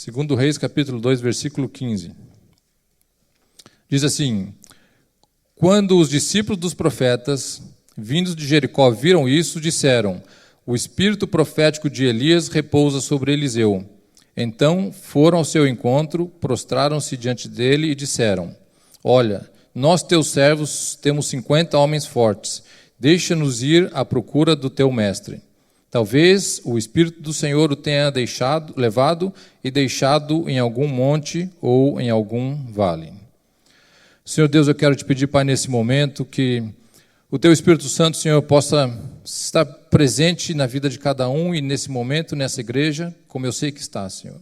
Segundo Reis, capítulo 2, versículo 15. Diz assim: quando os discípulos dos profetas, vindos de Jericó, viram isso, disseram: o espírito profético de Elias repousa sobre Eliseu. Então foram ao seu encontro, prostraram-se diante dele e disseram: olha, nós teus servos temos 50 homens fortes, deixa-nos ir à procura do teu mestre. Talvez o Espírito do Senhor o tenha levado e deixado em algum monte ou em algum vale. Senhor Deus, eu quero te pedir, Pai, nesse momento, que o teu Espírito Santo, Senhor, possa estar presente na vida de cada um e nesse momento, nessa igreja, como eu sei que está, Senhor.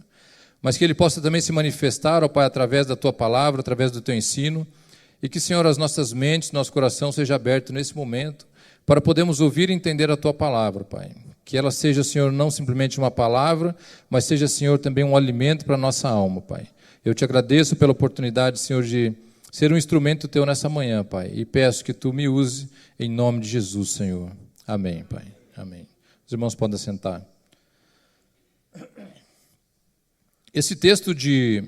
Mas que ele possa também se manifestar, ó Pai, através da tua palavra, através do teu ensino, e que, Senhor, as nossas mentes, nosso coração seja aberto nesse momento, para podermos ouvir e entender a tua palavra, Pai. Que ela seja, Senhor, não simplesmente uma palavra, mas seja, Senhor, também um alimento para a nossa alma, Pai. Eu te agradeço pela oportunidade, Senhor, de ser um instrumento teu nessa manhã, Pai. E peço que tu me use em nome de Jesus, Senhor. Amém, Pai. Amém. Os irmãos podem sentar. Esse texto de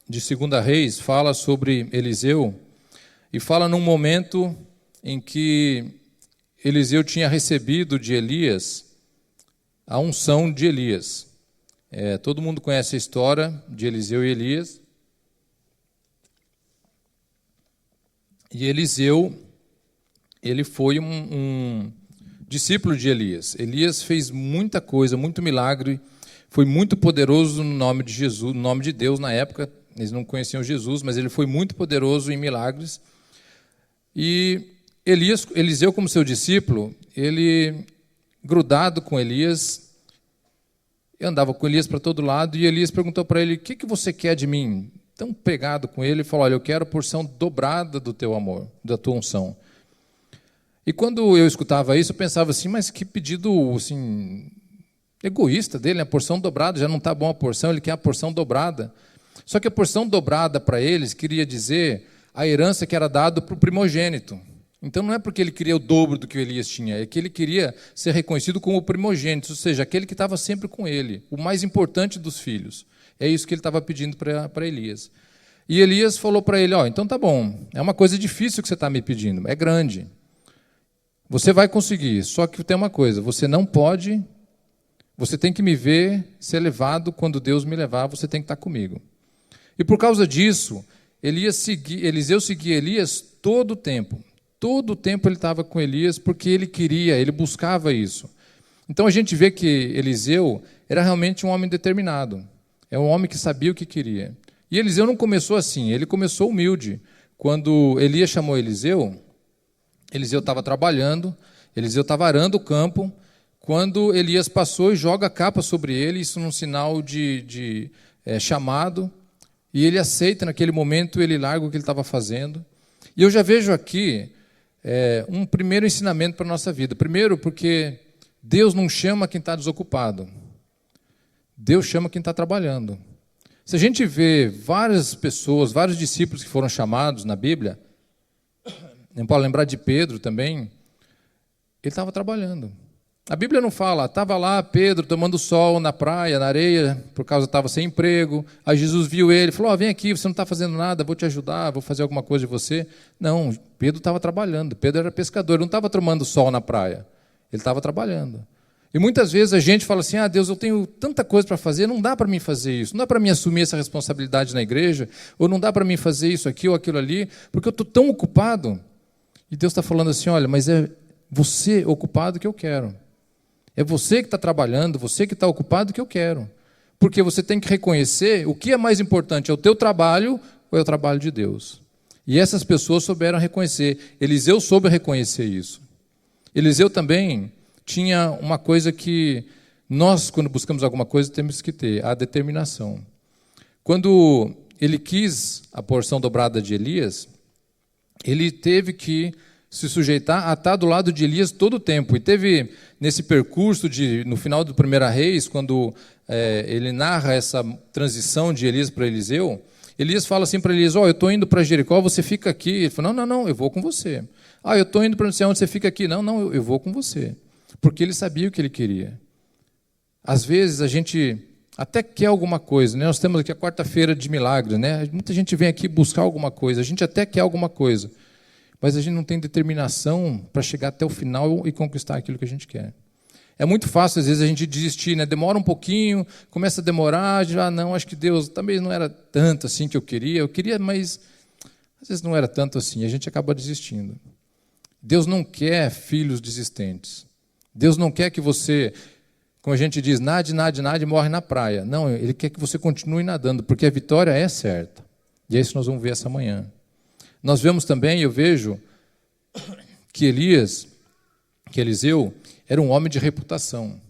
2 Reis fala sobre Eliseu e fala num momento em que Eliseu tinha recebido de Elias a unção de Elias. Todo mundo conhece a história de Eliseu e Elias. E Eliseu, ele foi um discípulo de Elias. Elias fez muita coisa, muito milagre, foi muito poderoso no nome de Jesus, no nome de Deus na época. Eles não conheciam Jesus, mas ele foi muito poderoso em milagres. E Eliseu, como seu discípulo, ele, grudado com Elias, andava com Elias para todo lado, e Elias perguntou para ele: o que você quer de mim? Tão pegado com ele, falou: olha, eu quero a porção dobrada do teu amor, da tua unção. E quando eu escutava isso, eu pensava assim: mas que pedido assim, egoísta dele, a porção dobrada, já não está bom a porção, ele quer a porção dobrada. Só que a porção dobrada para eles queria dizer a herança que era dada para o primogênito. Então não é porque ele queria o dobro do que o Elias tinha, é que ele queria ser reconhecido como o primogênito, ou seja, aquele que estava sempre com ele, o mais importante dos filhos. É isso que ele estava pedindo para Elias. E Elias falou para ele: então tá bom, é uma coisa difícil que você está me pedindo, é grande. Você vai conseguir, só que tem uma coisa, você não pode, você tem que me ver ser levado quando Deus me levar, você tem que estar comigo. E por causa disso, Eliseu seguia Elias todo o tempo. Todo o tempo ele estava com Elias porque ele queria, ele buscava isso. Então a gente vê que Eliseu era realmente um homem determinado. É um homem que sabia o que queria. E Eliseu não começou assim, ele começou humilde. Quando Elias chamou Eliseu estava trabalhando, Eliseu estava arando o campo, quando Elias passou e joga a capa sobre ele, isso num sinal de chamado, e ele aceita naquele momento, ele larga o que ele estava fazendo. E eu já vejo aqui um primeiro ensinamento para a nossa vida. Primeiro, porque Deus não chama quem está desocupado. Deus chama quem está trabalhando. Se a gente vê várias pessoas, vários discípulos que foram chamados na Bíblia, não pode lembrar de Pedro também, ele estava trabalhando. A Bíblia não fala, estava lá Pedro tomando sol na praia, na areia, por causa estava sem emprego. Aí Jesus viu ele, falou: vem aqui, você não está fazendo nada, vou te ajudar, vou fazer alguma coisa de você. Não, Pedro estava trabalhando, Pedro era pescador, ele não estava tomando sol na praia, ele estava trabalhando. E muitas vezes a gente fala assim: Deus, eu tenho tanta coisa para fazer, não dá para mim fazer isso, não dá para mim assumir essa responsabilidade na igreja, ou não dá para mim fazer isso aqui ou aquilo ali, porque eu estou tão ocupado. E Deus está falando assim: olha, mas é você ocupado que eu quero. É você que está trabalhando, você que está ocupado que eu quero. Porque você tem que reconhecer o que é mais importante, é o teu trabalho ou é o trabalho de Deus. E essas pessoas souberam reconhecer. Eliseu soube reconhecer isso. Eliseu também tinha uma coisa que nós, quando buscamos alguma coisa, temos que ter: a determinação. Quando ele quis a porção dobrada de Elias, ele teve que se sujeitar a estar do lado de Elias todo o tempo. E teve, nesse percurso, no final do 1 Reis, quando ele narra essa transição de Elias para Eliseu, Elias fala assim para Elias: eu estou indo para Jericó, você fica aqui. Ele falou: não, eu vou com você. Eu estou indo para não sei onde, você fica aqui. Não, eu vou com você. Porque ele sabia o que ele queria. Às vezes a gente até quer alguma coisa, né? Nós temos aqui a quarta-feira de milagre, né? Muita gente vem aqui buscar alguma coisa, a gente até quer alguma coisa, mas a gente não tem determinação para chegar até o final e conquistar aquilo que a gente quer. É muito fácil, às vezes, a gente desistir, né? Demora um pouquinho, começa a demorar, já não, acho que Deus também não era tanto assim que eu queria, mas às vezes não era tanto assim, a gente acaba desistindo. Deus não quer filhos desistentes. Deus não quer que você, como a gente diz, nade e morre na praia. Não, Ele quer que você continue nadando, porque a vitória é certa. E é isso que nós vamos ver essa manhã. Nós vemos também, eu vejo, que Eliseu, era um homem de reputação.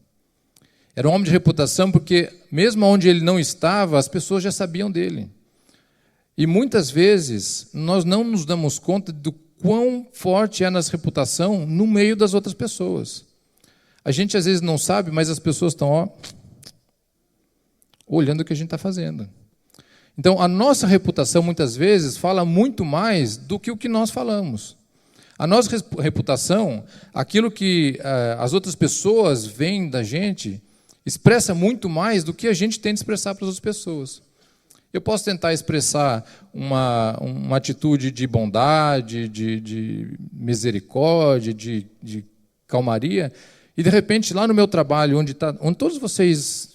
Era um homem de reputação porque, mesmo onde ele não estava, as pessoas já sabiam dele. E muitas vezes, nós não nos damos conta do quão forte é a nossa reputação no meio das outras pessoas. A gente, às vezes, não sabe, mas as pessoas estão olhando o que a gente está fazendo. Então, a nossa reputação, muitas vezes, fala muito mais do que o que nós falamos. A nossa reputação, aquilo que as outras pessoas veem da gente, expressa muito mais do que a gente tem de expressar para as outras pessoas. Eu posso tentar expressar uma atitude de bondade, de misericórdia, de calmaria, e, de repente, lá no meu trabalho, onde todos vocês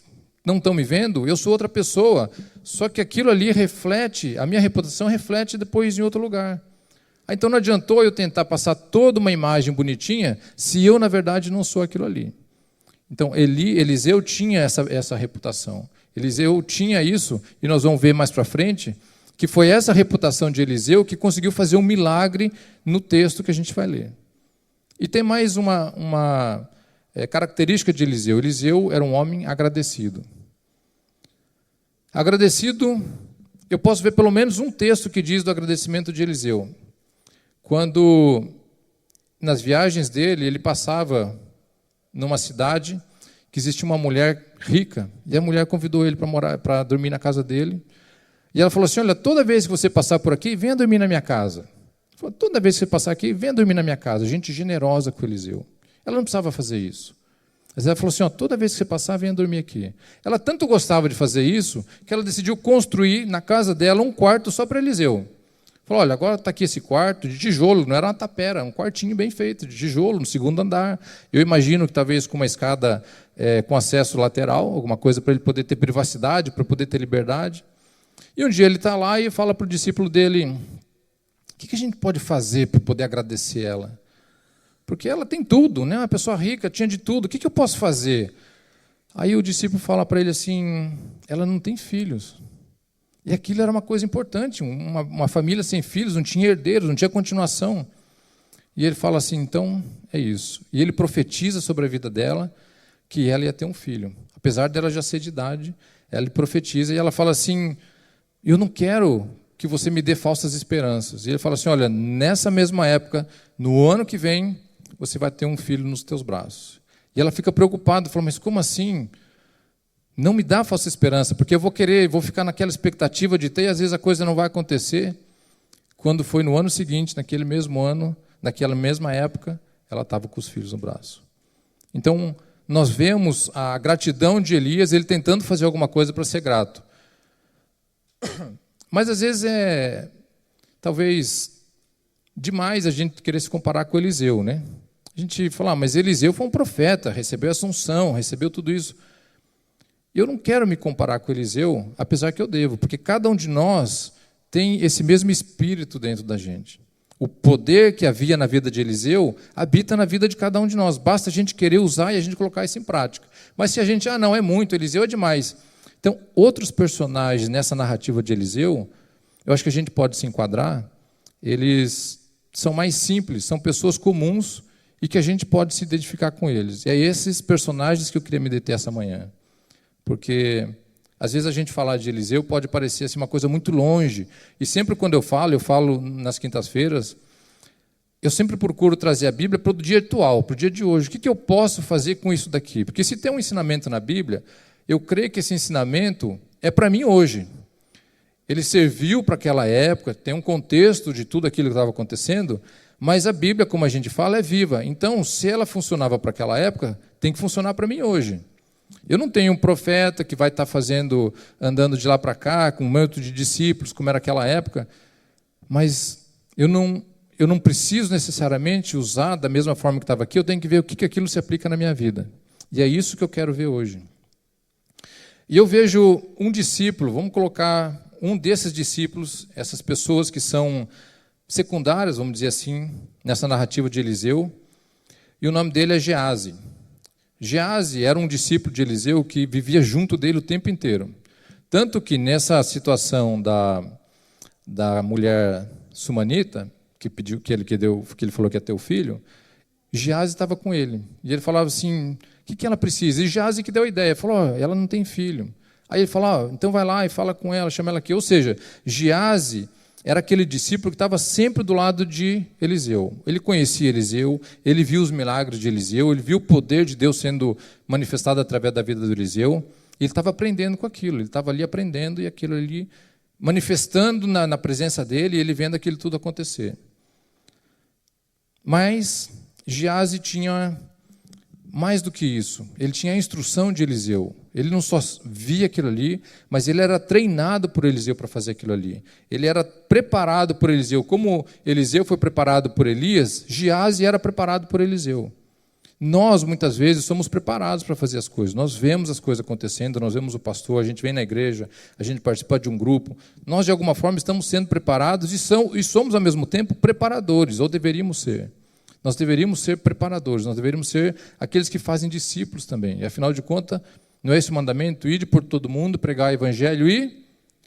não estão me vendo, eu sou outra pessoa, só que aquilo ali reflete, a minha reputação reflete depois em outro lugar. Então não adiantou eu tentar passar toda uma imagem bonitinha se eu, na verdade, não sou aquilo ali. Então, Eliseu tinha essa reputação. Eliseu tinha isso, e nós vamos ver mais para frente, que foi essa reputação de Eliseu que conseguiu fazer um milagre no texto que a gente vai ler. E tem mais uma característica de Eliseu. Eliseu era um homem agradecido. Agradecido, eu posso ver pelo menos um texto que diz do agradecimento de Eliseu. Quando, nas viagens dele, ele passava numa cidade que existia uma mulher rica, e a mulher convidou ele para dormir na casa dele. E ela falou assim, olha, toda vez que você passar por aqui, venha dormir na minha casa. Falou, toda vez que você passar aqui, venha dormir na minha casa. Gente generosa com Eliseu. Ela não precisava fazer isso. Mas ela falou assim, toda vez que você passar, venha dormir aqui. Ela tanto gostava de fazer isso, que ela decidiu construir na casa dela um quarto só para Eliseu. Falou, olha, agora está aqui esse quarto de tijolo, não era uma tapera, um quartinho bem feito, de tijolo, no segundo andar. Eu imagino que talvez com uma escada com acesso lateral, alguma coisa para ele poder ter privacidade, para poder ter liberdade. E um dia ele está lá e fala para o discípulo dele, o que a gente pode fazer para poder agradecer ela? Porque ela tem tudo, né? Uma pessoa rica, tinha de tudo, o que eu posso fazer? Aí o discípulo fala para ele assim, ela não tem filhos. E aquilo era uma coisa importante, uma família sem filhos, não tinha herdeiros, não tinha continuação. E ele fala assim, então é isso. E ele profetiza sobre a vida dela que ela ia ter um filho. Apesar dela já ser de idade, ela profetiza e ela fala assim, eu não quero que você me dê falsas esperanças. E ele fala assim, olha, nessa mesma época, no ano que vem, você vai ter um filho nos teus braços. E ela fica preocupada, fala, mas como assim? Não me dá falsa esperança, porque eu vou ficar naquela expectativa de ter, e às vezes a coisa não vai acontecer. Quando foi no ano seguinte, naquele mesmo ano, naquela mesma época, ela estava com os filhos no braço. Então, nós vemos a gratidão de Elias, ele tentando fazer alguma coisa para ser grato. Mas, às vezes, talvez demais a gente querer se comparar com Eliseu, né? A gente fala, mas Eliseu foi um profeta, recebeu a assunção, recebeu tudo isso. E eu não quero me comparar com Eliseu, apesar que eu devo, porque cada um de nós tem esse mesmo espírito dentro da gente. O poder que havia na vida de Eliseu habita na vida de cada um de nós. Basta a gente querer usar e a gente colocar isso em prática. Mas se a gente, não, é muito, Eliseu é demais. Então, outros personagens nessa narrativa de Eliseu, eu acho que a gente pode se enquadrar, eles são mais simples, são pessoas comuns e que a gente pode se identificar com eles. E é esses personagens que eu queria me deter essa manhã. Porque, às vezes, a gente falar de Eliseu pode parecer assim, uma coisa muito longe. E sempre quando eu falo nas quintas-feiras, eu sempre procuro trazer a Bíblia para o dia atual, para o dia de hoje. O que eu posso fazer com isso daqui? Porque se tem um ensinamento na Bíblia, eu creio que esse ensinamento é para mim hoje. Ele serviu para aquela época, tem um contexto de tudo aquilo que estava acontecendo, mas a Bíblia, como a gente fala, é viva. Então, se ela funcionava para aquela época, tem que funcionar para mim hoje. Eu não tenho um profeta que vai estar andando de lá para cá, com um monte de discípulos, como era aquela época, mas eu não preciso necessariamente usar da mesma forma que estava aqui, eu tenho que ver o que aquilo se aplica na minha vida. E é isso que eu quero ver hoje. E eu vejo um discípulo, vamos colocar um desses discípulos, essas pessoas que são secundárias, vamos dizer assim, nessa narrativa de Eliseu, e o nome dele é Gease. Gease era um discípulo de Eliseu que vivia junto dele o tempo inteiro. Tanto que nessa situação da mulher sumanita, que pediu que ele falou que ia ter o filho, Gease estava com ele. E ele falava assim: o que ela precisa? E Gease que deu a ideia, falou: ela não tem filho. Aí ele falou: então vai lá e fala com ela, chama ela aqui. Ou seja, Gease era aquele discípulo que estava sempre do lado de Eliseu. Ele conhecia Eliseu, ele viu os milagres de Eliseu, ele viu o poder de Deus sendo manifestado através da vida de Eliseu. E ele estava aprendendo com aquilo, ele estava ali aprendendo e aquilo ali manifestando na presença dele, e ele vendo aquilo tudo acontecer. Mas Gease tinha mais do que isso. Ele tinha a instrução de Eliseu. Ele não só via aquilo ali, mas ele era treinado por Eliseu para fazer aquilo ali. Ele era preparado por Eliseu. Como Eliseu foi preparado por Elias, Gease era preparado por Eliseu. Nós, muitas vezes, somos preparados para fazer as coisas. Nós vemos as coisas acontecendo, nós vemos o pastor, a gente vem na igreja, a gente participa de um grupo. Nós, de alguma forma, estamos sendo preparados e somos, ao mesmo tempo, preparadores, ou deveríamos ser. Nós deveríamos ser preparadores, nós deveríamos ser aqueles que fazem discípulos também. E, afinal de contas, não é esse o mandamento? Ide por todo mundo, pregar o evangelho e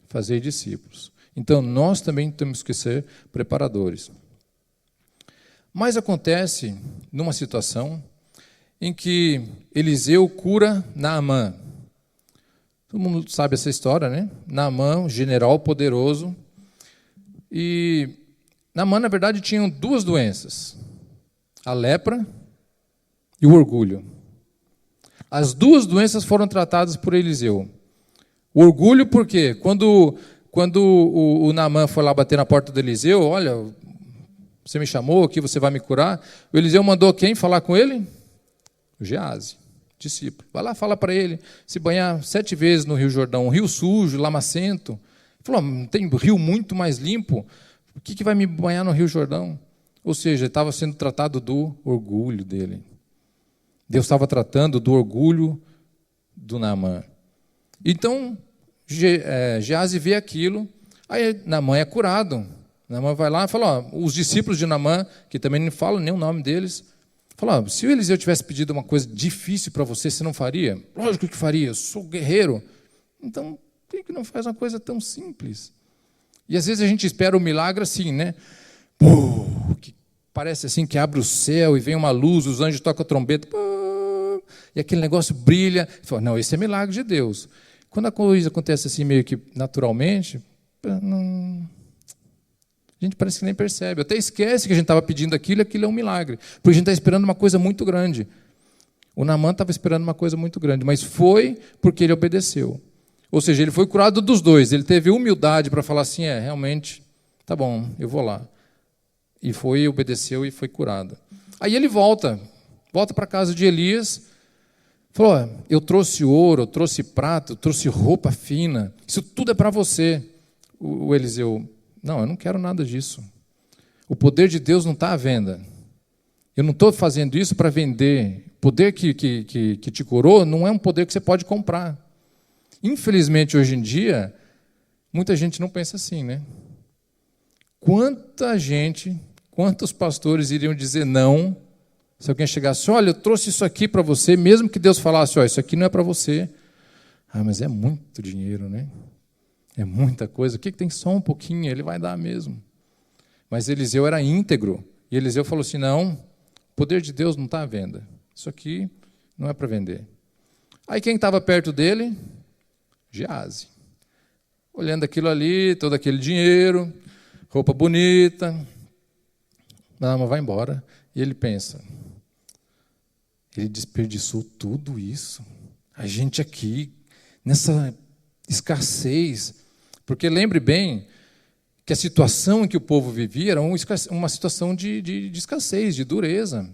fazer discípulos. Então, nós também temos que ser preparadores. Mas acontece numa situação em que Eliseu cura Naamã. Todo mundo sabe essa história, né? Naamã, um general poderoso. E Naamã, na verdade, tinha duas doenças: a lepra e o orgulho. As duas doenças foram tratadas por Eliseu. O orgulho, por quê? Quando o Naamã foi lá bater na porta do Eliseu: olha, você me chamou aqui, você vai me curar. O Eliseu mandou quem falar com ele? O Gease, discípulo. Vai lá, fala para ele se banhar 7 vezes no Rio Jordão, um rio sujo, lamacento. Ele falou: não tem rio muito mais limpo, por que vai me banhar no Rio Jordão? Ou seja, ele estava sendo tratado do orgulho dele. Deus estava tratando do orgulho do Naamã. Então, Gease vê aquilo, aí Naamã é curado. Naamã vai lá e fala: os discípulos de Naamã, que também não falam nem o nome deles, falam: se o Eliseu tivesse pedido uma coisa difícil para você não faria? Lógico que faria, eu sou guerreiro. Então, por que não faz uma coisa tão simples? E às vezes a gente espera o milagre assim, né? Que parece assim que abre o céu e vem uma luz, os anjos tocam a trombeta, e aquele negócio brilha. Fala: não, esse é milagre de Deus. Quando a coisa acontece assim meio que naturalmente, a gente parece que nem percebe. Até esquece que a gente estava pedindo aquilo é um milagre. Porque a gente está esperando uma coisa muito grande. O Naamã estava esperando uma coisa muito grande, mas foi porque ele obedeceu. Ou seja, ele foi curado dos dois. Ele teve humildade para falar assim: realmente, tá bom, eu vou lá. E foi, obedeceu e foi curado. Aí ele volta para a casa de Elias, falou: eu trouxe ouro, eu trouxe prata, eu trouxe roupa fina, isso tudo é para você. O Eliseu: não, eu não quero nada disso. O poder de Deus não está à venda. Eu não estou fazendo isso para vender. O poder que te curou não é um poder que você pode comprar. Infelizmente, hoje em dia, muita gente não pensa assim, né? Quantos pastores iriam dizer não se alguém chegasse: olha, eu trouxe isso aqui para você, mesmo que Deus falasse: olha, isso aqui não é para você. Mas é muito dinheiro, né? É muita coisa. O que tem só um pouquinho? Ele vai dar mesmo. Mas Eliseu era íntegro. E Eliseu falou assim: não, o poder de Deus não está à venda. Isso aqui não é para vender. Aí quem estava perto dele? Gease. Olhando aquilo ali, todo aquele dinheiro, roupa bonita. Não, vai embora. E ele pensa: ele desperdiçou tudo isso. A gente aqui, nessa escassez. Porque lembre bem que a situação em que o povo vivia era uma situação de escassez, de dureza.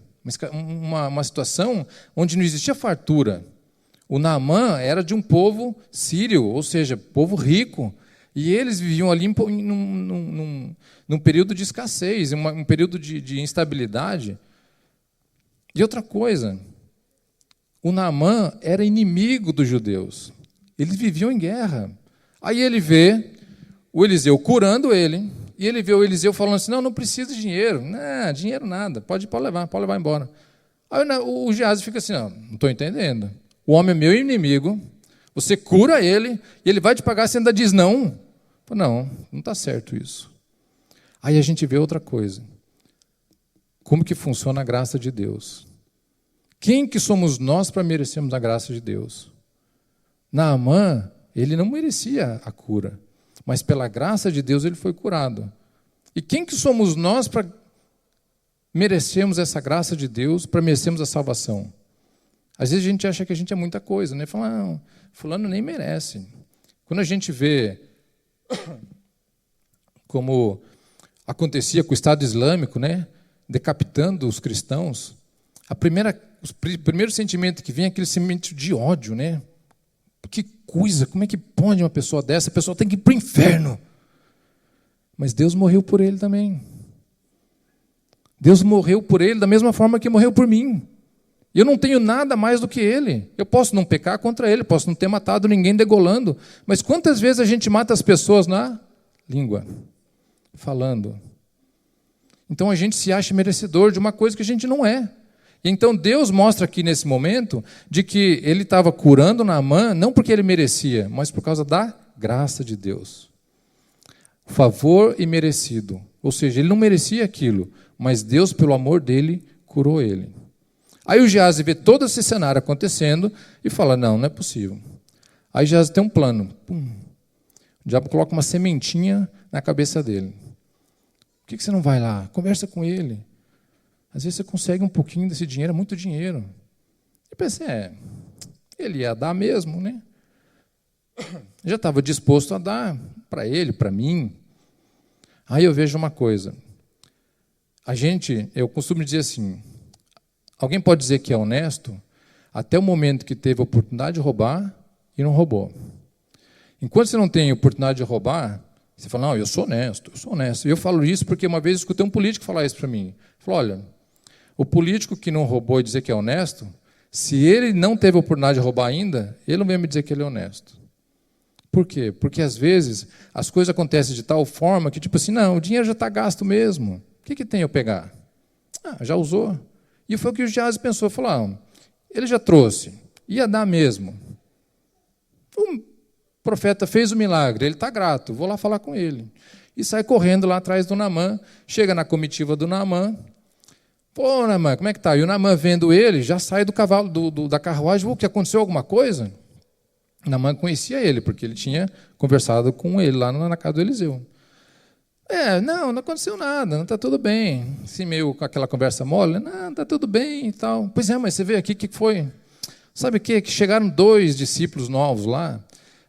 Uma situação onde não existia fartura, O Naamã era de um povo sírio, ou seja, povo rico. E eles viviam ali num período de escassez, um período de instabilidade. E outra coisa, o Naamã era inimigo dos judeus. Eles viviam em guerra. Aí ele vê o Eliseu curando ele, e ele vê o Eliseu falando assim, não precisa de dinheiro. Não, dinheiro nada, pode levar embora. Aí o Geazi fica assim, não estou entendendo. O homem é meu inimigo, você cura ele, e ele vai te pagar, você ainda diz não. Não está certo isso. Aí a gente vê outra coisa. Como que funciona a graça de Deus? Quem que somos nós para merecermos a graça de Deus? Naamã, ele não merecia a cura, mas pela graça de Deus ele foi curado. E quem que somos nós para merecermos essa graça de Deus, para merecermos a salvação? Às vezes a gente acha que a gente é muita coisa, né? Fala, não, fulano nem merece. Quando a gente vê como acontecia com o Estado Islâmico, né? Decapitando os cristãos, o primeiro sentimento que vem é aquele sentimento de ódio, né? Que coisa, como é que pode uma pessoa dessa? A pessoa tem que ir para o inferno. Mas Deus morreu por ele também. Deus morreu por ele da mesma forma que morreu por mim. E eu não tenho nada mais do que ele. Eu posso não pecar contra ele, posso não ter matado ninguém degolando. Mas quantas vezes a gente mata as pessoas na língua, falando? Então a gente se acha merecedor de uma coisa que a gente não é. E então Deus mostra aqui nesse momento de que ele estava curando Naamã, não porque ele merecia, mas por causa da graça de Deus. Favor imerecido. Ou seja, ele não merecia aquilo, mas Deus, pelo amor dele, curou ele. Aí o Geazi vê todo esse cenário acontecendo e fala, não é possível. Aí Geazi tem um plano. Pum. O diabo coloca uma sementinha na cabeça dele. Por que você não vai lá? Conversa com ele. Às vezes você consegue um pouquinho desse dinheiro, é muito dinheiro. Eu pensei, ele ia dar mesmo, né? Já estava disposto a dar para ele, para mim. Aí eu vejo uma coisa. Eu costumo dizer assim, alguém pode dizer que é honesto até o momento que teve a oportunidade de roubar e não roubou. Enquanto você não tem a oportunidade de roubar, você fala, não, eu sou honesto. E eu falo isso porque uma vez eu escutei um político falar isso para mim. Ele falou, olha, o político que não roubou e dizer que é honesto, se ele não teve a oportunidade de roubar ainda, ele não vem me dizer que ele é honesto. Por quê? Porque às vezes as coisas acontecem de tal forma que, tipo assim, não, o dinheiro já está gasto mesmo. O que tem eu pegar? Já usou. E foi o que o Geazi pensou, falou, ele já trouxe, ia dar mesmo. O profeta fez o milagre, ele está grato, vou lá falar com ele. E sai correndo lá atrás do Naamã, chega na comitiva do Naamã, pô, Naamã, como é que está? E o Naamã, vendo ele, já sai do cavalo, da carruagem, o que aconteceu alguma coisa? O Naamã conhecia ele, porque ele tinha conversado com ele lá na casa do Eliseu. Não aconteceu nada, não está tudo bem. Assim, meio com aquela conversa mole, não, está tudo bem e tal. Pois mas você veio aqui, o que foi? Sabe o quê? Que chegaram 2 discípulos novos lá,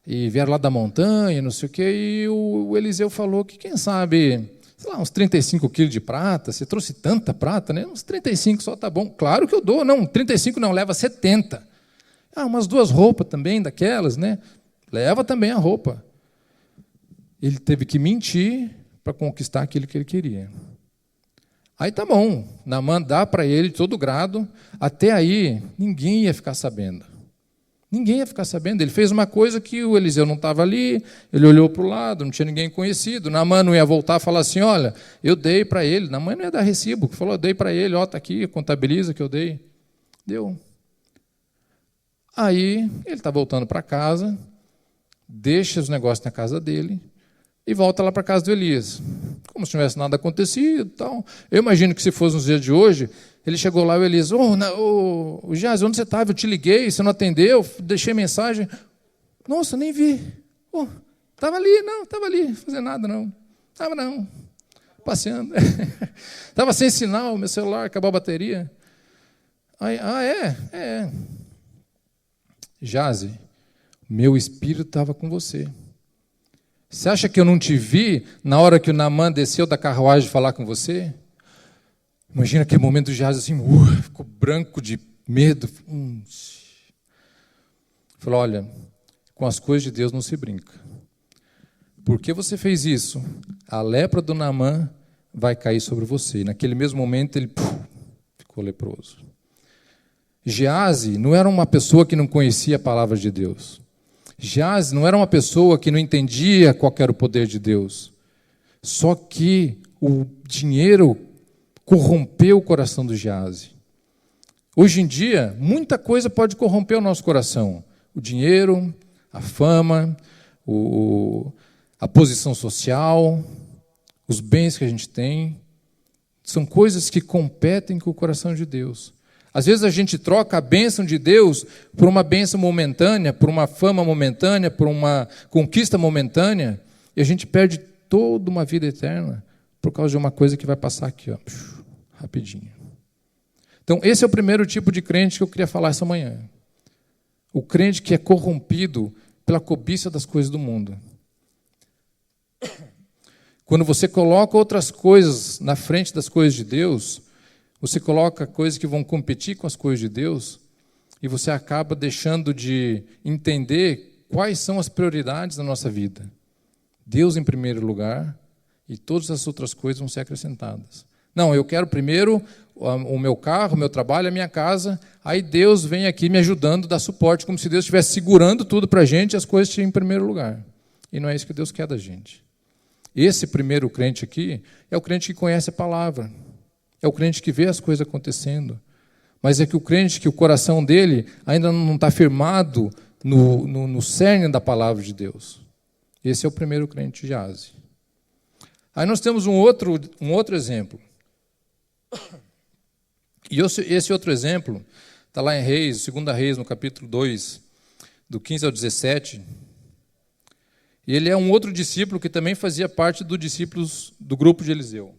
e vieram lá da montanha, não sei o quê, e o Eliseu falou que, quem sabe, sei lá, uns 35 quilos de prata, você trouxe tanta prata, né? Uns 35 só tá bom. Claro que eu dou, não, 35 não, leva 70. Umas 2 roupas também daquelas, né? Leva também a roupa. Ele teve que mentir para conquistar aquilo que ele queria. Aí tá bom, Naamã dá para ele de todo grado, até aí ninguém ia ficar sabendo. Ninguém ia ficar sabendo. Ele fez uma coisa que o Eliseu não estava ali, ele olhou para o lado, não tinha ninguém conhecido. Naamã não ia voltar e falar assim, olha, eu dei para ele. Naamã não ia dar recibo, falou, eu dei para ele, está aqui, contabiliza que eu dei. Deu. Aí ele está voltando para casa, deixa os negócios na casa dele, e volta lá para a casa do Elias. Como se não tivesse nada acontecido. Tal. Eu imagino que se fosse nos dias de hoje, ele chegou lá e o Elias, Geazi, onde você estava? Eu te liguei, você não atendeu, deixei mensagem. Nossa, nem vi. Estava ali, não fazendo nada, não. Estava não, passeando. Estava sem sinal, meu celular, acabou a bateria. Aí, é. Geazi, meu espírito estava com você. Você acha que eu não te vi na hora que o Naamã desceu da carruagem falar com você? Imagina aquele momento do Geazi assim, ficou branco de medo. Falou, olha, com as coisas de Deus não se brinca. Por que você fez isso? A lepra do Naamã vai cair sobre você. E naquele mesmo momento ele ficou leproso. Geazi não era uma pessoa que não conhecia a palavra de Deus. Geazi não era uma pessoa que não entendia qual era o poder de Deus. Só que o dinheiro corrompeu o coração do Geazi. Hoje em dia, muita coisa pode corromper o nosso coração. O dinheiro, a fama, a posição social, os bens que a gente tem, são coisas que competem com o coração de Deus. Às vezes a gente troca a bênção de Deus por uma bênção momentânea, por uma fama momentânea, por uma conquista momentânea, e a gente perde toda uma vida eterna por causa de uma coisa que vai passar aqui, ó, rapidinho. Então, esse é o primeiro tipo de crente que eu queria falar essa manhã. O crente que é corrompido pela cobiça das coisas do mundo. Quando você coloca outras coisas na frente das coisas de Deus, você coloca coisas que vão competir com as coisas de Deus, e você acaba deixando de entender quais são as prioridades da nossa vida. Deus em primeiro lugar, e todas as outras coisas vão ser acrescentadas. Não, eu quero primeiro o meu carro, o meu trabalho, a minha casa, aí Deus vem aqui me ajudando, dá suporte, como se Deus estivesse segurando tudo para a gente e as coisas estejam em primeiro lugar. E não é isso que Deus quer da gente. Esse primeiro crente aqui é o crente que conhece a palavra, é o crente que vê as coisas acontecendo, mas é que o crente que o coração dele ainda não está firmado no cerne da palavra de Deus. Esse é o primeiro crente de Geazi. Aí nós temos um outro exemplo. E esse outro exemplo está lá em Reis, 2 Reis, no capítulo 2, do 15 ao 17. E ele é um outro discípulo que também fazia parte dos discípulos do grupo de Eliseu.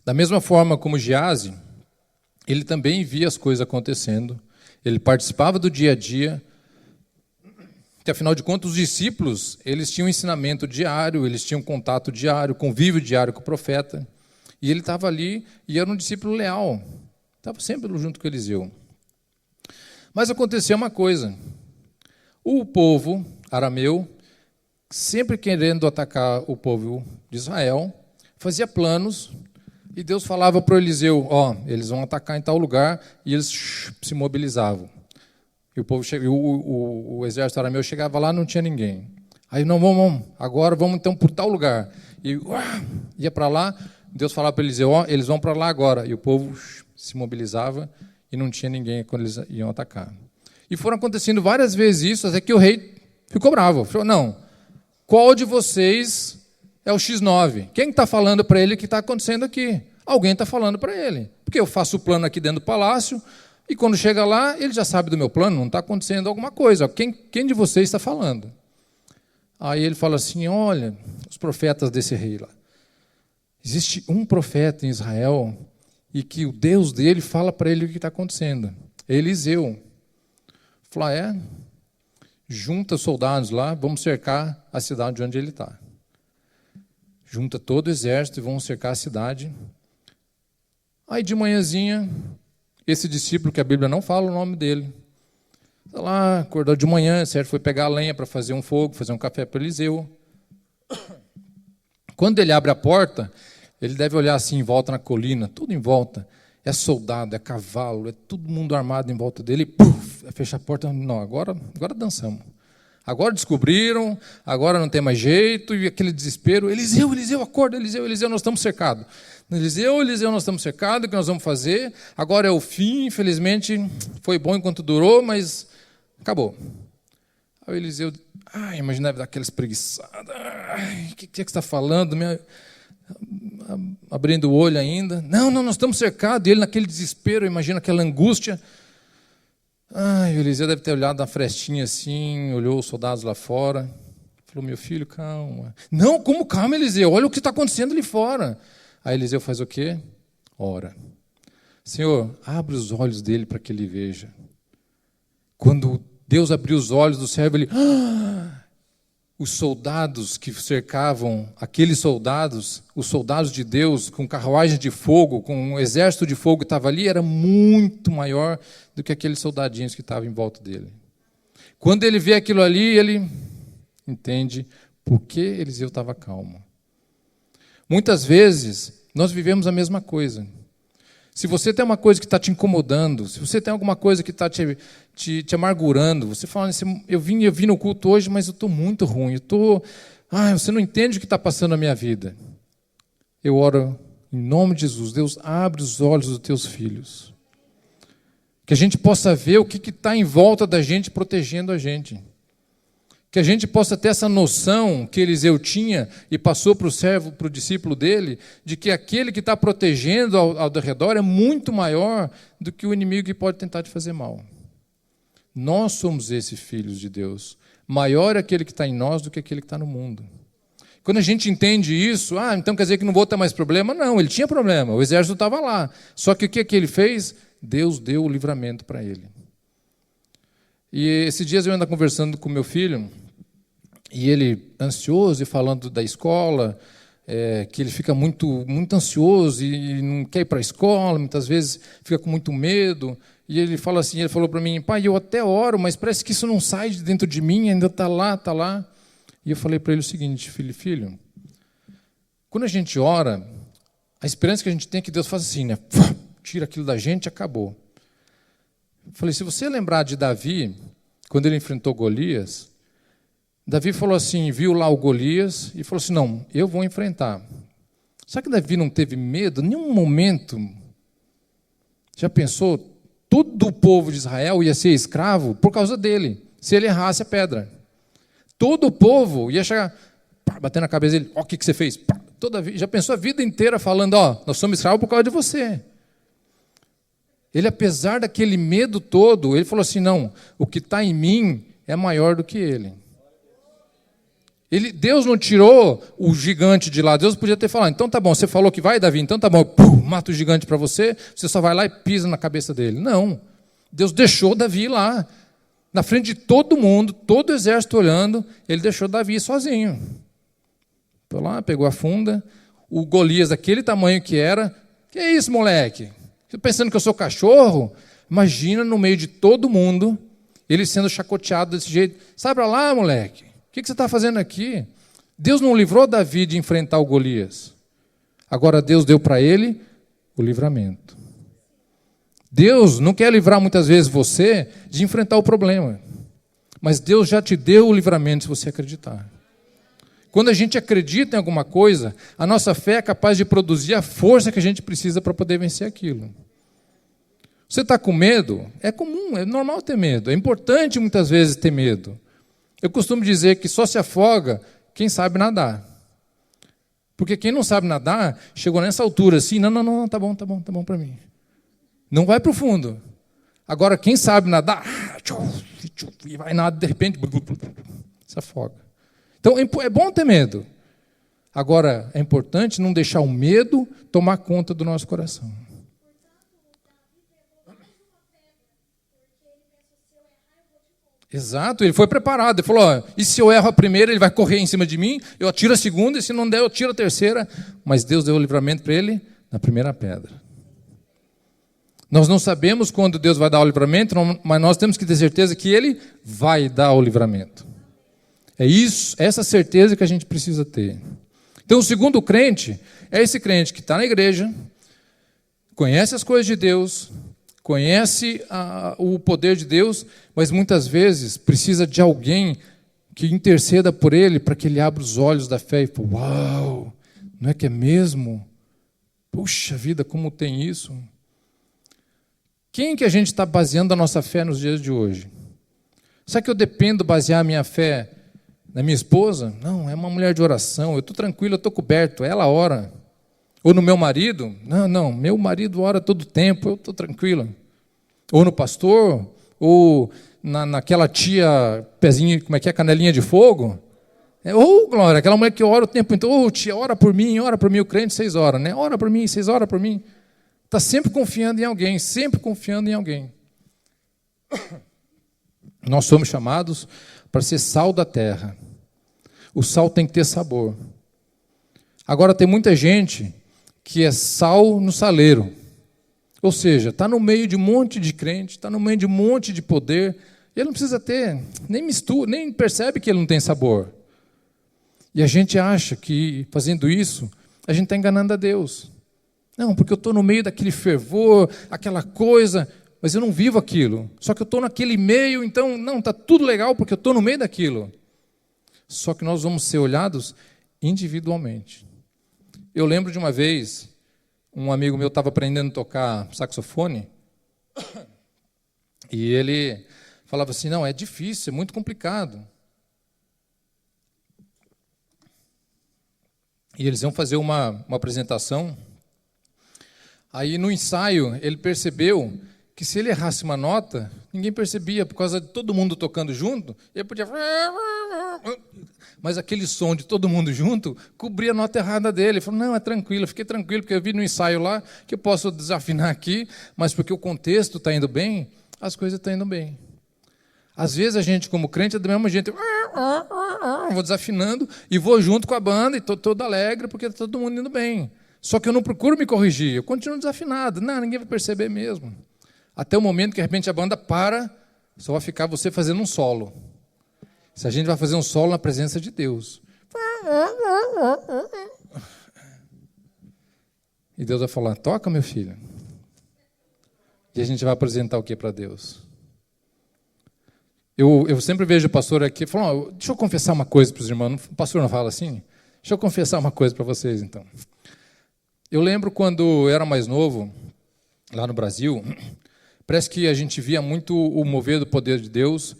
Da mesma forma como Geazi, ele também via as coisas acontecendo, ele participava do dia a dia, que afinal de contas os discípulos, eles tinham ensinamento diário, eles tinham contato diário, convívio diário com o profeta, e ele estava ali e era um discípulo leal, estava sempre junto com Eliseu. Mas aconteceu uma coisa, o povo arameu, sempre querendo atacar o povo de Israel, fazia planos, e Deus falava para o Eliseu, eles vão atacar em tal lugar, e eles se mobilizavam. E o exército arameu chegava lá, não tinha ninguém. Aí, não, vamos, agora vamos então por tal lugar. E ia para lá, Deus falava para Eliseu, eles vão para lá agora. E o povo se mobilizava e não tinha ninguém quando eles iam atacar. E foram acontecendo várias vezes isso, até que o rei ficou bravo. Falou, não, qual de vocês é o X9? Quem está falando para ele o que está acontecendo aqui? Alguém está falando para ele. Porque eu faço o plano aqui dentro do palácio, e quando chega lá, ele já sabe do meu plano, não está acontecendo alguma coisa. Quem de vocês está falando? Aí ele fala assim, olha, os profetas desse rei lá. Existe um profeta em Israel e que o Deus dele fala para ele o que está acontecendo. É Eliseu. Fala, junta os soldados lá, vamos cercar a cidade onde ele está. Junta todo o exército e vamos cercar a cidade. Aí de manhãzinha, esse discípulo, que a Bíblia não fala o nome dele, está lá, acordou de manhã, certo? Foi pegar a lenha para fazer um fogo, fazer um café para Eliseu. Quando ele abre a porta, ele deve olhar assim em volta na colina, tudo em volta. É soldado, é cavalo, é todo mundo armado em volta dele. Fecha a porta, não, agora dançamos. Agora descobriram, agora não tem mais jeito, e aquele desespero. Eliseu, acorda, Eliseu, nós estamos cercados. Eliseu, nós estamos cercados, o que nós vamos fazer? Agora é o fim, infelizmente, foi bom enquanto durou, mas acabou. Aí o Eliseu, imaginava daquela espreguiçada, o que você está falando? Abrindo o olho ainda. Não, nós estamos cercados, e ele naquele desespero, imagina aquela angústia. O Eliseu deve ter olhado na frestinha assim, olhou os soldados lá fora, falou, meu filho, calma. Não, como calma, Eliseu? Olha o que está acontecendo ali fora. Aí Eliseu faz o quê? Ora. Senhor, abre os olhos dele para que ele veja. Quando Deus abriu os olhos do servo, ele... os soldados que cercavam aqueles soldados, os soldados de Deus, com carruagem de fogo, com um exército de fogo que estava ali, era muito maior do que aqueles soldadinhos que estavam em volta dele. Quando ele vê aquilo ali, ele entende por que Eliseu estava calmo. Muitas vezes, nós vivemos a mesma coisa. Se você tem uma coisa que está te incomodando, se você tem alguma coisa que está te amargurando, você fala assim, eu vim no culto hoje, mas eu estou muito ruim, você não entende o que está passando na minha vida. Eu oro em nome de Jesus, Deus, abre os olhos dos teus filhos. Que a gente possa ver o que está em volta da gente, protegendo a gente. Que a gente possa ter essa noção que Eliseu tinha e passou para o servo, para o discípulo dele, de que aquele que está protegendo ao redor é muito maior do que o inimigo que pode tentar te fazer mal. Nós somos esses filhos de Deus. Maior é aquele que está em nós do que aquele que está no mundo. Quando a gente entende isso, então quer dizer que não vou ter mais problema? Não, ele tinha problema, o exército estava lá. Só que o que ele fez? Deus deu o livramento para ele. E esses dias eu ando conversando com meu filho, e ele ansioso e falando da escola, que ele fica muito, muito ansioso e não quer ir para a escola, muitas vezes fica com muito medo. E ele falou para mim, pai, eu até oro, mas parece que isso não sai de dentro de mim, ainda está lá, está lá. E eu falei para ele o seguinte, filho, quando a gente ora, a esperança que a gente tem é que Deus faça assim, né? Tira aquilo da gente e acabou. Eu falei, se você lembrar de Davi, quando ele enfrentou Golias, Davi falou assim, viu lá o Golias e falou assim, não, eu vou enfrentar. Sabe que Davi não teve medo? Em nenhum momento. Já pensou? Todo o povo de Israel ia ser escravo por causa dele, se ele errasse a pedra. Todo o povo ia chegar, bater na cabeça dele, o que você fez? Já pensou a vida inteira falando, nós somos escravos por causa de você. Ele, apesar daquele medo todo, ele falou assim, não, o que está em mim é maior do que ele. Deus não tirou o gigante de lá. Deus podia ter falado, então tá bom, você falou que vai, Davi, então tá bom, mata o gigante para você só vai lá e pisa na cabeça dele. Não, Deus deixou Davi lá, na frente de todo mundo, todo o exército olhando, ele deixou Davi sozinho. Foi lá, pegou a funda, o Golias, daquele tamanho que era, que é isso, moleque? Pensando que eu sou cachorro? Imagina no meio de todo mundo, ele sendo chacoteado desse jeito. Sai para lá, moleque. O que você está fazendo aqui? Deus não livrou Davi de enfrentar o Golias. Agora Deus deu para ele o livramento. Deus não quer livrar muitas vezes você de enfrentar o problema. Mas Deus já te deu o livramento se você acreditar. Quando a gente acredita em alguma coisa, a nossa fé é capaz de produzir a força que a gente precisa para poder vencer aquilo. Você está com medo? É comum, é normal ter medo. É importante muitas vezes ter medo. Eu costumo dizer que só se afoga quem sabe nadar. Porque quem não sabe nadar, chegou nessa altura assim, não, tá bom para mim. Não vai para o fundo. Agora, quem sabe nadar, e vai nadar, de repente, se afoga. Então, é bom ter medo. Agora, é importante não deixar o medo tomar conta do nosso coração. Exato, ele foi preparado. Ele falou, e se eu erro a primeira, ele vai correr em cima de mim, eu atiro a segunda, e se não der, eu tiro a terceira. Mas Deus deu o livramento para ele na primeira pedra. Nós não sabemos quando Deus vai dar o livramento, mas nós temos que ter certeza que Ele vai dar o livramento. É isso, essa certeza que a gente precisa ter. Então, o segundo crente é esse crente que está na igreja, conhece as coisas de Deus, conhece o poder de Deus, mas muitas vezes precisa de alguém que interceda por ele, para que ele abra os olhos da fé e fale, uau, não é que é mesmo? Puxa vida, como tem isso? Quem que a gente está baseando a nossa fé nos dias de hoje? Será que eu dependo basear a minha fé na minha esposa? Não, é uma mulher de oração, eu estou tranquilo, eu estou coberto, ela ora. Ou no meu marido? Não, meu marido ora todo tempo, eu estou tranquilo. Ou no pastor? Ou naquela tia, pezinho, como é que é, canelinha de fogo? Ou, Glória, aquela mulher que ora o tempo inteiro, tia, ora por mim, o crente 6 horas, né? Ora por mim, 6 horas por mim. Está sempre confiando em alguém, sempre confiando em alguém. Nós somos chamados para ser sal da terra. O sal tem que ter sabor. Agora, tem muita gente que é sal no saleiro. Ou seja, está no meio de um monte de crente, está no meio de um monte de poder, e ele não precisa ter, nem mistura, nem percebe que ele não tem sabor. E a gente acha que, fazendo isso, a gente está enganando a Deus. Não, porque eu estou no meio daquele fervor, aquela coisa, mas eu não vivo aquilo. Só que eu estou naquele meio, então, não, está tudo legal porque eu estou no meio daquilo. Só que nós vamos ser olhados individualmente. Eu lembro de uma vez, um amigo meu estava aprendendo a tocar saxofone, e ele falava assim, não, é difícil, é muito complicado. E eles iam fazer uma apresentação. Aí, no ensaio, ele percebeu que se ele errasse uma nota, ninguém percebia, por causa de todo mundo tocando junto, ele podia... Mas aquele som de todo mundo junto cobria a nota errada dele. Ele falou, não, é tranquilo, eu fiquei tranquilo, porque eu vi no ensaio lá que eu posso desafinar aqui, mas porque o contexto está indo bem, as coisas estão indo bem. Às vezes a gente, como crente, é do mesmo jeito, vou desafinando e vou junto com a banda e estou todo alegre porque está todo mundo indo bem. Só que eu não procuro me corrigir, eu continuo desafinado. Não, ninguém vai perceber mesmo. Até o momento que, de repente, a banda para, só vai ficar você fazendo um solo. Se a gente vai fazer um solo na presença de Deus. E Deus vai falar, toca, meu filho. E a gente vai apresentar o que para Deus? Eu sempre vejo o pastor aqui falando, deixa eu confessar uma coisa para os irmãos. O pastor não fala assim? Deixa eu confessar uma coisa para vocês, então. Eu lembro quando eu era mais novo, lá no Brasil, parece que a gente via muito o mover do poder de Deus,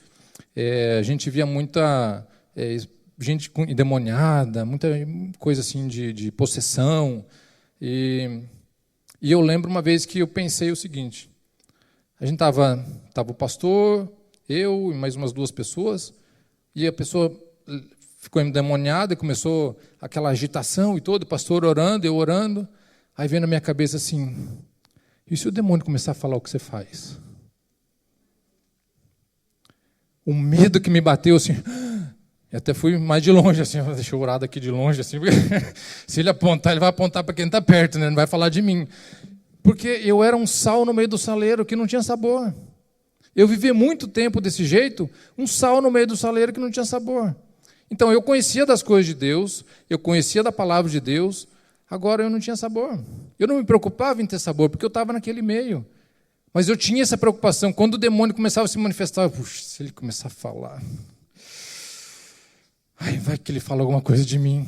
a gente via muita gente endemoniada, muita coisa assim de possessão. E eu lembro uma vez que eu pensei o seguinte, a gente tava o pastor, eu e mais umas 2 pessoas, e a pessoa ficou endemoniada e começou aquela agitação e todo, o pastor orando, eu orando. Aí veio na minha cabeça assim, e se o demônio começar a falar o que você faz? O medo que me bateu assim, eu até fui mais de longe, assim, deixa eu orar daqui de longe, assim, porque se ele apontar, ele vai apontar para quem está perto, né? Não vai falar de mim. Porque eu era um sal no meio do saleiro que não tinha sabor. Eu vivi muito tempo desse jeito, um sal no meio do saleiro que não tinha sabor. Então, eu conhecia das coisas de Deus, eu conhecia da palavra de Deus, agora eu não tinha sabor. Eu não me preocupava em ter sabor, porque eu estava naquele meio. Mas eu tinha essa preocupação. Quando o demônio começava a se manifestar, puxa, se ele começar a falar, ai, vai que ele fala alguma coisa de mim.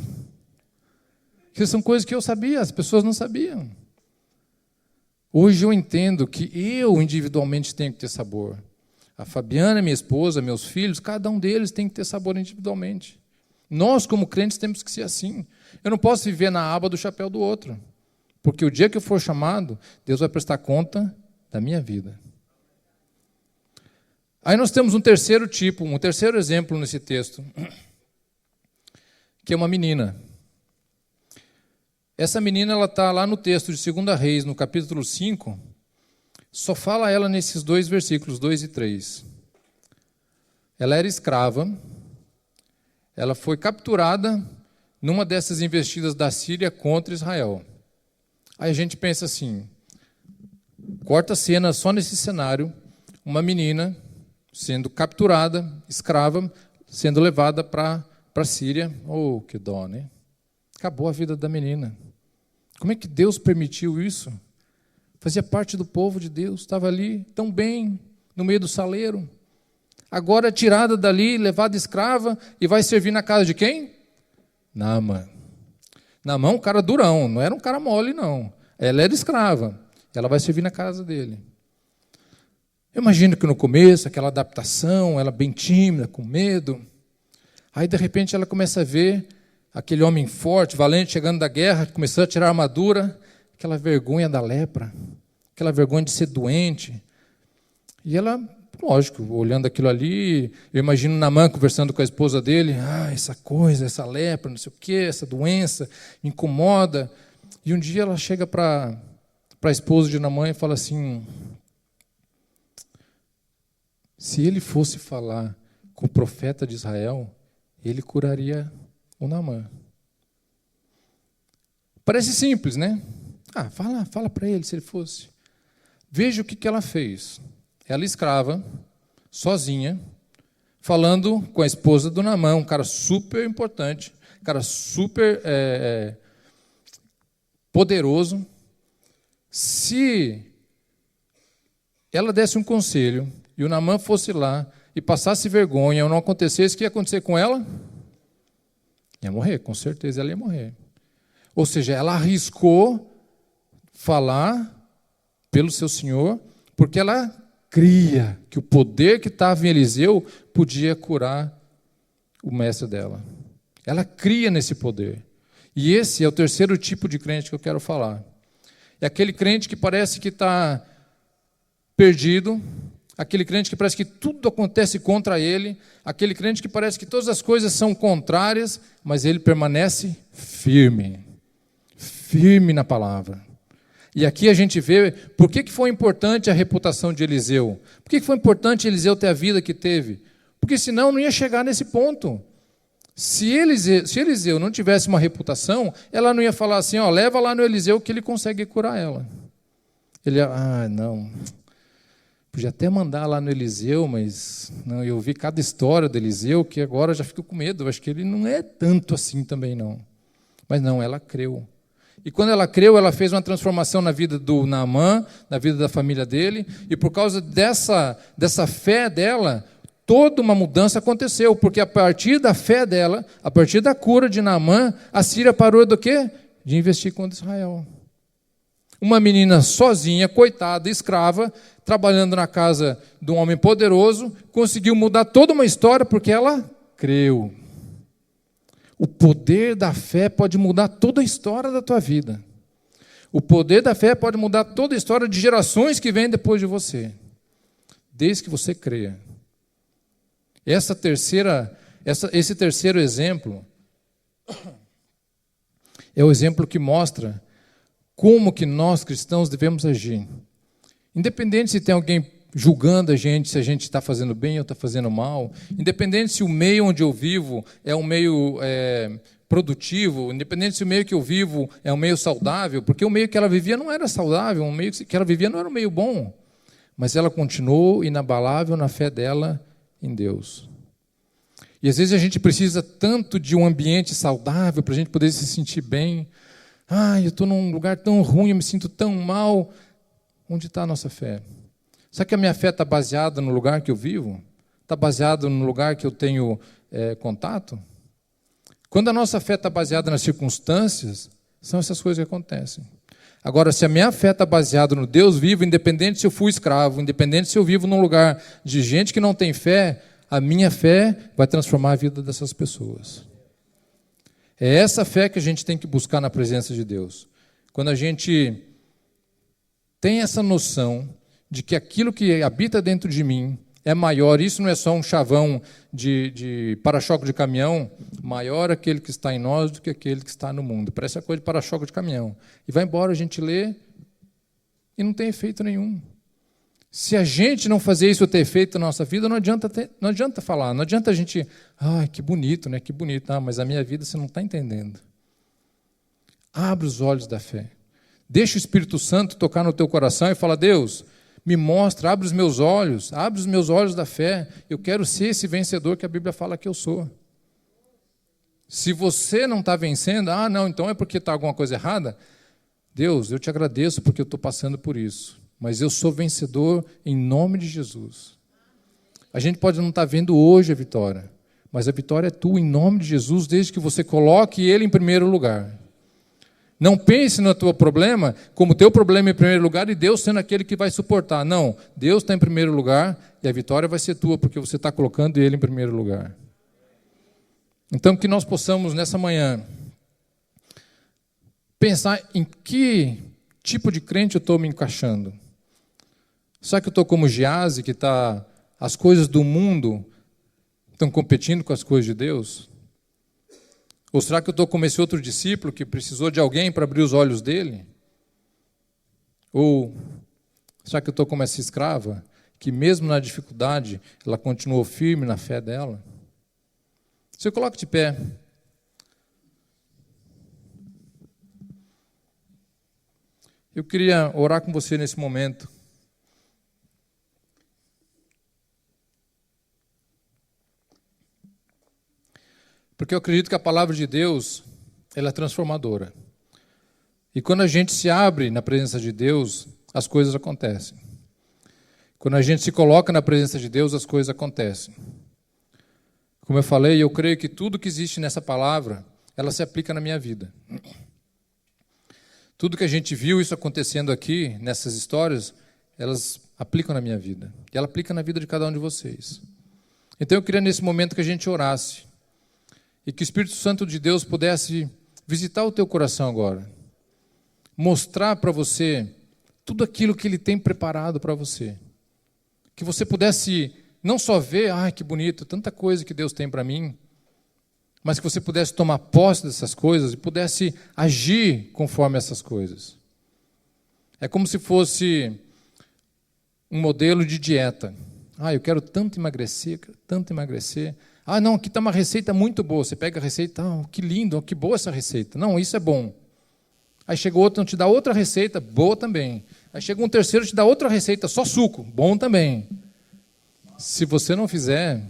Porque são coisas que eu sabia, as pessoas não sabiam. Hoje eu entendo que eu individualmente tenho que ter sabor. A Fabiana, minha esposa, meus filhos, cada um deles tem que ter sabor individualmente. Nós, como crentes, temos que ser assim. Eu não posso viver na aba do chapéu do outro. Porque o dia que eu for chamado, Deus vai prestar conta da minha vida. Aí nós temos um terceiro tipo, um terceiro exemplo nesse texto, que é uma menina. Essa menina ela está lá no texto de 2 Reis, no capítulo 5, só fala ela nesses 2 versículos, 2 e 3. Ela era escrava, ela foi capturada numa dessas investidas da Síria contra Israel. Aí a gente pensa assim, corta a cena só nesse cenário, uma menina sendo capturada, escrava, sendo levada para a Síria. Oh, que dó, né? Acabou a vida da menina. Como é que Deus permitiu isso? Fazia parte do povo de Deus, estava ali tão bem, no meio do saleiro. Agora é tirada dali, levada escrava, e vai servir na casa de quem? Naamã. Naamã é um cara durão, não era um cara mole, não. Ela era escrava, ela vai servir na casa dele. Eu imagino que no começo, aquela adaptação, ela bem tímida, com medo. Aí, de repente, ela começa a ver aquele homem forte, valente, chegando da guerra, começando a tirar a armadura, aquela vergonha da lepra, aquela vergonha de ser doente. E ela, lógico, olhando aquilo ali, eu imagino Naamã conversando com a esposa dele, essa coisa, essa lepra, não sei o quê, essa doença, me incomoda. E um dia ela chega para a esposa de Naamã e fala assim, se ele fosse falar com o profeta de Israel, ele curaria o Naamã. Parece simples, né? Fala para ele se ele fosse. Veja o que ela fez. Ela escrava, sozinha, falando com a esposa do Naamã, um cara super importante, um cara super poderoso. Se ela desse um conselho e o Naamã fosse lá e passasse vergonha ou não acontecesse, o que ia acontecer com ela? Ia morrer, com certeza ela ia morrer. Ou seja, ela arriscou falar pelo seu senhor, porque ela cria que o poder que estava em Eliseu podia curar o mestre dela. Ela cria nesse poder. E esse é o terceiro tipo de crente que eu quero falar. É aquele crente que parece que está perdido, aquele crente que parece que tudo acontece contra ele, aquele crente que parece que todas as coisas são contrárias, mas ele permanece firme na palavra. E aqui a gente vê por que foi importante a reputação de Eliseu. Por que foi importante Eliseu ter a vida que teve? Porque senão não ia chegar nesse ponto. Se Eliseu não tivesse uma reputação, ela não ia falar assim, leva lá no Eliseu que ele consegue curar ela. Ele ia, não, podia até mandar lá no Eliseu, mas não, eu vi cada história do Eliseu que agora já fico com medo, acho que ele não é tanto assim também não. Mas não, ela creu. E quando ela creu, ela fez uma transformação na vida do Naamã, na vida da família dele, e por causa dessa fé dela, toda uma mudança aconteceu, porque a partir da fé dela, a partir da cura de Naamã, a Síria parou do quê? De investir contra Israel. Uma menina sozinha, coitada, escrava, trabalhando na casa de um homem poderoso, conseguiu mudar toda uma história porque ela creu. O poder da fé pode mudar toda a história da tua vida. O poder da fé pode mudar toda a história de gerações que vêm depois de você, desde que você creia. Esse terceiro exemplo é o exemplo que mostra como que nós cristãos devemos agir. Independente se tem alguém julgando a gente, se a gente está fazendo bem ou está fazendo mal, independente se o meio onde eu vivo é um meio produtivo, independente se o meio que eu vivo é um meio saudável, porque o meio que ela vivia não era saudável, o meio que ela vivia não era um meio bom, mas ela continuou inabalável na fé dela em Deus. E às vezes a gente precisa tanto de um ambiente saudável para a gente poder se sentir bem. Eu estou num lugar tão ruim, eu me sinto tão mal. Onde está a nossa fé? Será que a minha fé está baseada no lugar que eu vivo? Está baseada no lugar que eu tenho contato? Quando a nossa fé está baseada nas circunstâncias, são essas coisas que acontecem. Agora, se a minha fé está baseada no Deus vivo, independente se eu fui escravo, independente se eu vivo num lugar de gente que não tem fé, a minha fé vai transformar a vida dessas pessoas. É essa fé que a gente tem que buscar na presença de Deus. Quando a gente tem essa noção de que aquilo que habita dentro de mim é maior, isso não é só um chavão de para-choque de caminhão, maior aquele que está em nós do que aquele que está no mundo. Parece a coisa de para-choque de caminhão. E vai embora, a gente lê e não tem efeito nenhum. Se a gente não fazer isso ter efeito na nossa vida, não adianta falar, não adianta a gente, que bonito, né? Que bonito. Mas a minha vida você não está entendendo. Abre os olhos da fé. Deixa o Espírito Santo tocar no teu coração e fala, Deus, me mostra, abre os meus olhos da fé. Eu quero ser esse vencedor que a Bíblia fala que eu sou. Se você não está vencendo, não, então é porque está alguma coisa errada. Deus, eu te agradeço porque eu estou passando por isso. Mas eu sou vencedor em nome de Jesus. A gente pode não estar vendo hoje a vitória, mas a vitória é tua em nome de Jesus, desde que você coloque Ele em primeiro lugar. Não pense no teu problema como teu problema em primeiro lugar e Deus sendo aquele que vai suportar. Não, Deus está em primeiro lugar e a vitória vai ser tua, porque você está colocando Ele em primeiro lugar. Então, que nós possamos, nessa manhã, pensar em que tipo de crente eu estou me encaixando. Será que eu estou como Geazi, que as coisas do mundo estão competindo com as coisas de Deus? Ou será que eu estou como esse outro discípulo que precisou de alguém para abrir os olhos dele? Ou será que eu estou como essa escrava, que mesmo na dificuldade, ela continuou firme na fé dela? Se eu coloco de pé, Eu queria orar com você nesse momento. Porque eu acredito que a palavra de Deus, ela é transformadora. E quando a gente se abre na presença de Deus, as coisas acontecem. Quando a gente se coloca na presença de Deus, as coisas acontecem. Como eu falei, eu creio que tudo que existe nessa palavra, ela se aplica na minha vida. Tudo que a gente viu isso acontecendo aqui, nessas histórias, elas aplicam na minha vida. E ela aplica na vida de cada um de vocês. Então eu queria nesse momento que a gente orasse. E que o Espírito Santo de Deus pudesse visitar o teu coração agora. Mostrar para você tudo aquilo que Ele tem preparado para você. Que você pudesse não só ver, que bonito, tanta coisa que Deus tem para mim, mas que você pudesse tomar posse dessas coisas e pudesse agir conforme essas coisas. É como se fosse um modelo de dieta. Eu quero tanto emagrecer, tanto emagrecer. Não, aqui está uma receita muito boa. Você pega a receita, que lindo, que boa essa receita. Não, isso é bom. Aí chega outro, te dá outra receita, boa também. Aí chega um terceiro, te dá outra receita, só suco, bom também. Se você não fizer,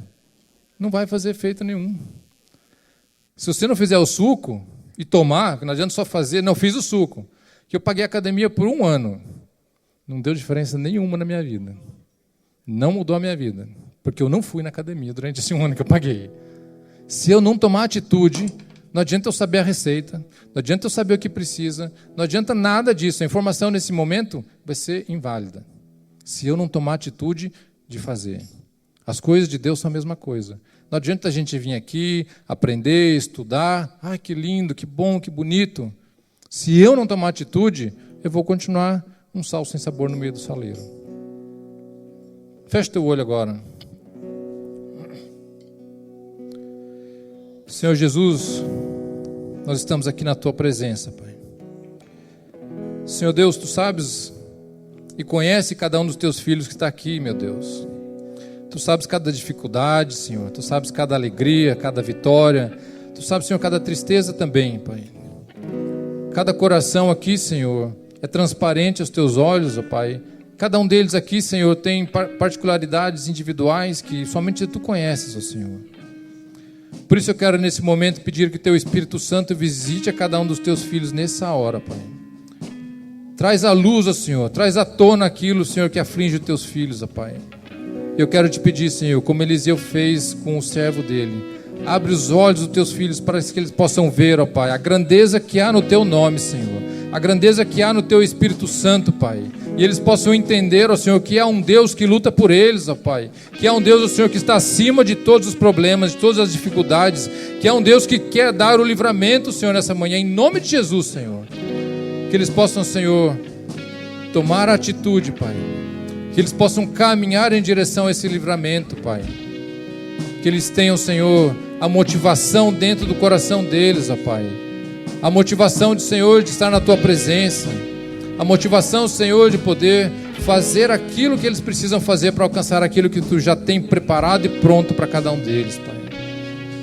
não vai fazer efeito nenhum. Se você não fizer o suco e tomar, não adianta só fazer, não fiz o suco, que eu paguei a academia por 1 ano. Não deu diferença nenhuma na minha vida. Não mudou a minha vida, porque eu não fui na academia durante esse 1 ano que eu paguei. Se eu não tomar atitude, não adianta eu saber a receita, não adianta eu saber o que precisa, não adianta nada disso. A informação nesse momento vai ser inválida. Se eu não tomar atitude de fazer. As coisas de Deus são a mesma coisa. Não adianta a gente vir aqui, aprender, estudar. Que lindo, que bom, que bonito. Se eu não tomar atitude, eu vou continuar um sal sem sabor no meio do saleiro. Fecha teu olho agora. Senhor Jesus, nós estamos aqui na Tua presença, Pai. Senhor Deus, Tu sabes e conhece cada um dos Teus filhos que está aqui, meu Deus. Tu sabes cada dificuldade, Senhor. Tu sabes cada alegria, cada vitória. Tu sabes, Senhor, cada tristeza também, Pai. Cada coração aqui, Senhor, é transparente aos Teus olhos, ó Pai. Cada um deles aqui, Senhor, tem particularidades individuais que somente Tu conheces, ó Senhor. Por isso eu quero nesse momento pedir que Teu Espírito Santo visite a cada um dos Teus filhos nessa hora, Pai. Traz à luz, ó Senhor, traz à tona aquilo, Senhor, que aflige os Teus filhos, ó Pai. Eu quero te pedir, Senhor, como Eliseu fez com o servo dele, abre os olhos dos Teus filhos para que eles possam ver, ó Pai, a grandeza que há no Teu nome, Senhor, a grandeza que há no Teu Espírito Santo, Pai, e eles possam entender, ó Senhor, que há um Deus que luta por eles, ó Pai, que há um Deus, ó Senhor, que está acima de todos os problemas, de todas as dificuldades, que há um Deus que quer dar o livramento, Senhor, nessa manhã, em nome de Jesus, Senhor, que eles possam, Senhor, tomar atitude, Pai, que eles possam caminhar em direção a esse livramento, Pai. Que eles tenham, Senhor, a motivação dentro do coração deles, ó Pai. A motivação, Senhor, de estar na Tua presença. A motivação, Senhor, de poder fazer aquilo que eles precisam fazer para alcançar aquilo que Tu já tem preparado e pronto para cada um deles, Pai.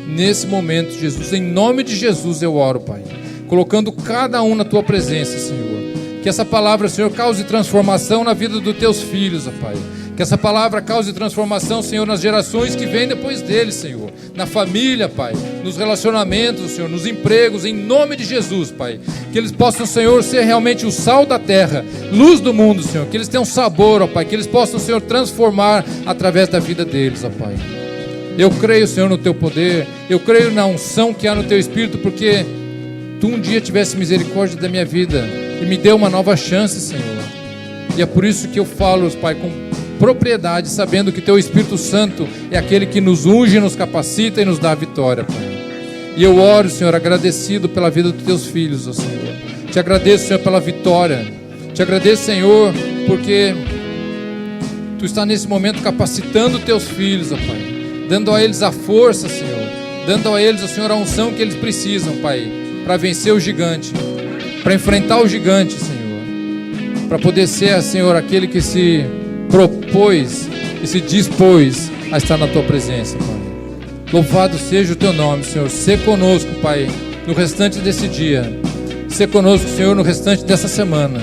Nesse momento, Jesus, em nome de Jesus eu oro, Pai. Colocando cada um na Tua presença, Senhor. Que essa palavra, Senhor, cause transformação na vida dos Teus filhos, ó Pai. Que essa palavra cause transformação, Senhor, nas gerações que vêm depois deles, Senhor. Na família, Pai. Nos relacionamentos, Senhor. Nos empregos, em nome de Jesus, Pai. Que eles possam, Senhor, ser realmente o sal da terra, luz do mundo, Senhor. Que eles tenham sabor, ó Pai. Que eles possam, Senhor, transformar através da vida deles, ó Pai. Eu creio, Senhor, no Teu poder. Eu creio na unção que há no Teu Espírito, porque Tu um dia tivesse misericórdia da minha vida e me deu uma nova chance, Senhor. E é por isso que eu falo, Pai, com propriedade, sabendo que Teu Espírito Santo é aquele que nos unge, nos capacita e nos dá a vitória, Pai. E eu oro, Senhor, agradecido pela vida dos Teus filhos, ó Senhor. Te agradeço, Senhor, pela vitória. Te agradeço, Senhor, porque Tu está nesse momento capacitando Teus filhos, ó Pai. Dando a eles a força, Senhor. Dando a eles, ó Senhor, a unção que eles precisam, Pai, para vencer o gigante, para enfrentar o gigante, Senhor, para poder ser, Senhor, aquele que se propôs e se dispôs a estar na Tua presença, Pai. Louvado seja o Teu nome, Senhor. Sê conosco, Pai, no restante desse dia. Sê conosco, Senhor, no restante dessa semana.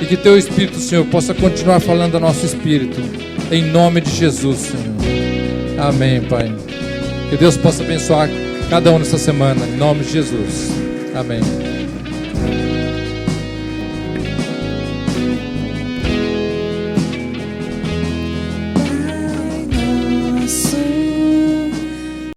E que teu Espírito, Senhor, possa continuar falando ao nosso espírito. Em nome de Jesus, Senhor. Amém, Pai. Que Deus possa abençoar cada um nessa semana. Em nome de Jesus. Amém.